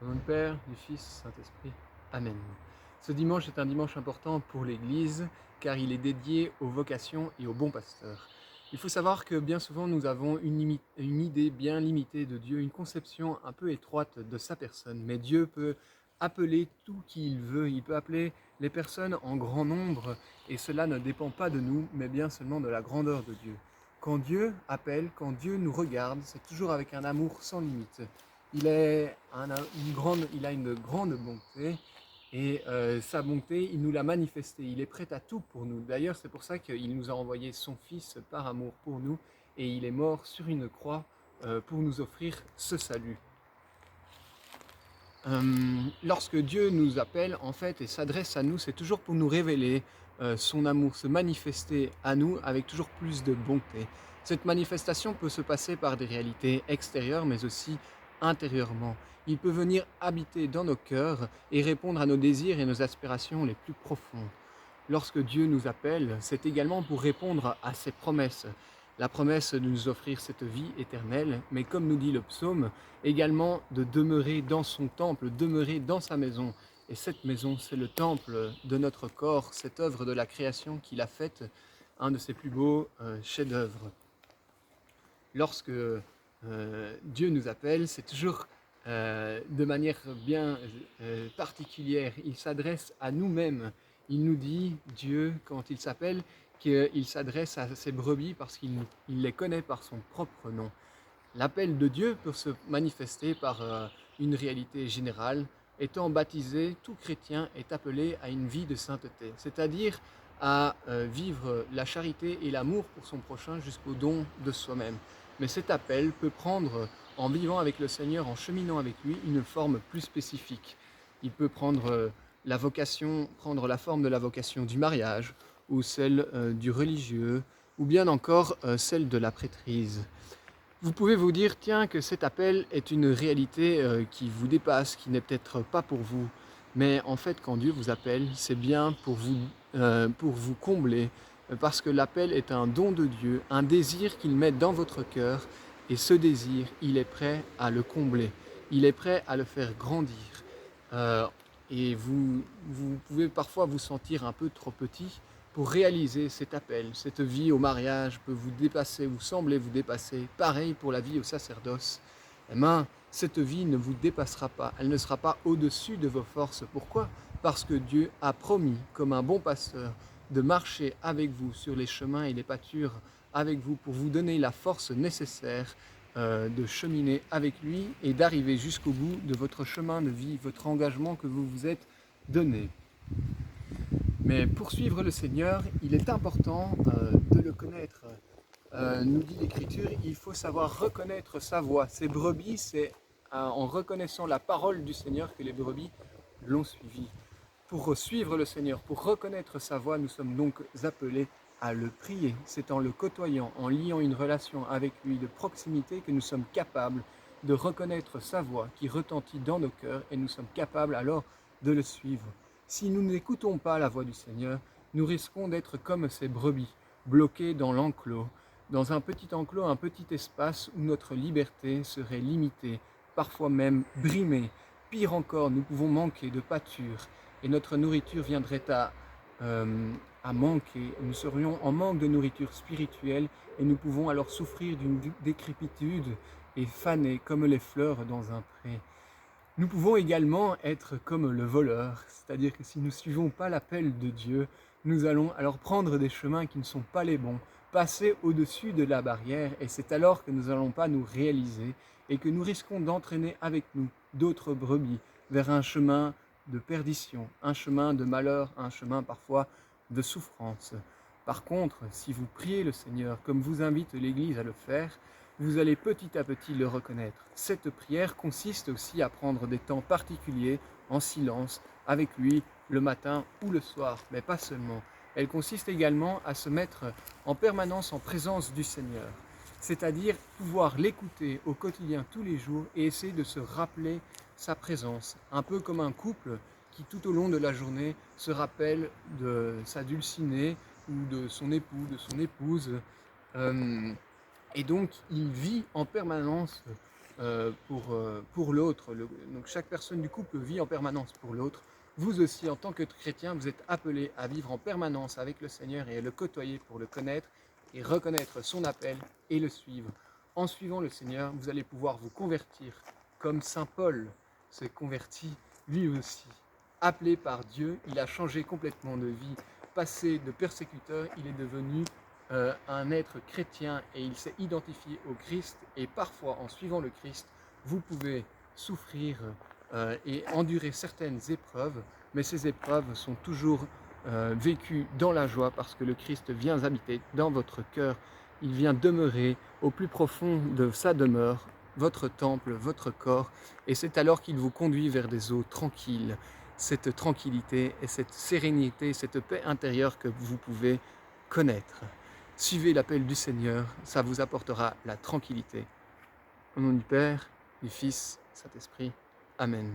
Au nom du Père, du Fils, Saint-Esprit. Amen. Ce dimanche est un dimanche important pour l'Église car il est dédié aux vocations et aux bons pasteurs. Il faut savoir que bien souvent nous avons une idée bien limitée de Dieu, une conception un peu étroite de sa personne. Mais Dieu peut appeler tout qui il veut, il peut appeler les personnes en grand nombre et cela ne dépend pas de nous mais bien seulement de la grandeur de Dieu. Quand Dieu appelle, quand Dieu nous regarde, c'est toujours avec un amour sans limite. Il a une grande bonté et sa bonté, il nous l'a manifestée. Il est prêt à tout pour nous. D'ailleurs, c'est pour ça qu'il nous a envoyé son Fils par amour pour nous et il est mort sur une croix pour nous offrir ce salut. Lorsque Dieu nous appelle en fait et s'adresse à nous, c'est toujours pour nous révéler son amour, se manifester à nous avec toujours plus de bonté. Cette manifestation peut se passer par des réalités extérieures mais aussi intérieurement. Il peut venir habiter dans nos cœurs et répondre à nos désirs et nos aspirations les plus profondes. Lorsque Dieu nous appelle, c'est également pour répondre à ses promesses. La promesse de nous offrir cette vie éternelle, mais comme nous dit le psaume, également de demeurer dans son temple, demeurer dans sa maison. Et cette maison, c'est le temple de notre corps, cette œuvre de la création qu'il a faite, un de ses plus beaux chefs-d'œuvre. Lorsque Dieu nous appelle, c'est toujours de manière bien particulière. Il s'adresse à nous-mêmes. Il nous dit, Dieu, quand il s'appelle, qu'il s'adresse à ses brebis parce qu'il les connaît par son propre nom. L'appel de Dieu peut se manifester par une réalité générale. Étant baptisé, tout chrétien est appelé à une vie de sainteté, c'est-à-dire à vivre la charité et l'amour pour son prochain jusqu'au don de soi-même. Mais cet appel peut prendre, en vivant avec le Seigneur, en cheminant avec lui, une forme plus spécifique. Il peut prendre prendre la forme de la vocation du mariage, ou celle du religieux, ou bien encore celle de la prêtrise. Vous pouvez vous dire, tiens, que cet appel est une réalité qui vous dépasse, qui n'est peut-être pas pour vous. Mais en fait, quand Dieu vous appelle, c'est bien pour vous combler, parce que l'appel est un don de Dieu, un désir qu'il met dans votre cœur, et ce désir, il est prêt à le combler, il est prêt à le faire grandir. Euh, et vous pouvez parfois vous sentir un peu trop petit, pour réaliser cet appel. Cette vie au mariage peut vous dépasser, vous semblez vous dépasser. Pareil pour la vie au sacerdoce. Eh bien, cette vie ne vous dépassera pas. Elle ne sera pas au-dessus de vos forces. Pourquoi? Parce que Dieu a promis, comme un bon pasteur, de marcher avec vous sur les chemins et les pâtures avec vous pour vous donner la force nécessaire de cheminer avec lui et d'arriver jusqu'au bout de votre chemin de vie, votre engagement que vous vous êtes donné. Mais pour suivre le Seigneur, il est important de le connaître. Nous dit l'Écriture, il faut savoir reconnaître sa voix. Ces brebis, c'est en reconnaissant la parole du Seigneur que les brebis l'ont suivi. Pour suivre le Seigneur, pour reconnaître sa voix, nous sommes donc appelés à le prier. C'est en le côtoyant, en liant une relation avec lui de proximité que nous sommes capables de reconnaître sa voix qui retentit dans nos cœurs et nous sommes capables alors de le suivre. Si nous n'écoutons pas la voix du Seigneur, nous risquons d'être comme ces brebis, bloqués dans l'enclos, dans un petit enclos, un petit espace où notre liberté serait limitée, parfois même brimée. Pire encore, nous pouvons manquer de pâture et notre nourriture viendrait à manquer. Nous serions en manque de nourriture spirituelle et nous pouvons alors souffrir d'une décrépitude et faner comme les fleurs dans un pré. Nous pouvons également être comme le voleur, c'est-à-dire que si nous ne suivons pas l'appel de Dieu, nous allons alors prendre des chemins qui ne sont pas les bons, passer au-dessus de la barrière, et c'est alors que nous n'allons pas nous réaliser et que nous risquons d'entraîner avec nous d'autres brebis vers un chemin de perdition, un chemin de malheur, un chemin parfois de souffrance. Par contre, si vous priez le Seigneur, comme vous invite l'Église à le faire, vous allez petit à petit le reconnaître. Cette prière consiste aussi à prendre des temps particuliers en silence avec lui le matin ou le soir, mais pas seulement. Elle consiste également à se mettre en permanence en présence du Seigneur, c'est-à-dire pouvoir l'écouter au quotidien tous les jours et essayer de se rappeler sa présence, un peu comme un couple qui tout au long de la journée se rappelle de sa dulcinée ou de son époux, de son épouse. Et donc, il vit en permanence pour l'autre. Donc chaque personne du couple vit en permanence pour l'autre. Vous aussi, en tant que chrétien, vous êtes appelés à vivre en permanence avec le Seigneur et à le côtoyer pour le connaître et reconnaître son appel et le suivre. En suivant le Seigneur, vous allez pouvoir vous convertir comme Saint Paul s'est converti lui aussi. Appelé par Dieu, il a changé complètement de vie. Passé de persécuteur, il est devenu un être chrétien et il s'est identifié au Christ. Et parfois, en suivant le Christ, vous pouvez souffrir et endurer certaines épreuves, mais ces épreuves sont toujours vécues dans la joie parce que le Christ vient habiter dans votre cœur. Il vient demeurer au plus profond de sa demeure, votre temple, votre corps, et c'est alors qu'il vous conduit vers des eaux tranquilles. Cette tranquillité et cette sérénité, cette paix intérieure que vous pouvez connaître. Suivez l'appel du Seigneur, ça vous apportera la tranquillité. Au nom du Père, du Fils, Saint-Esprit. Amen.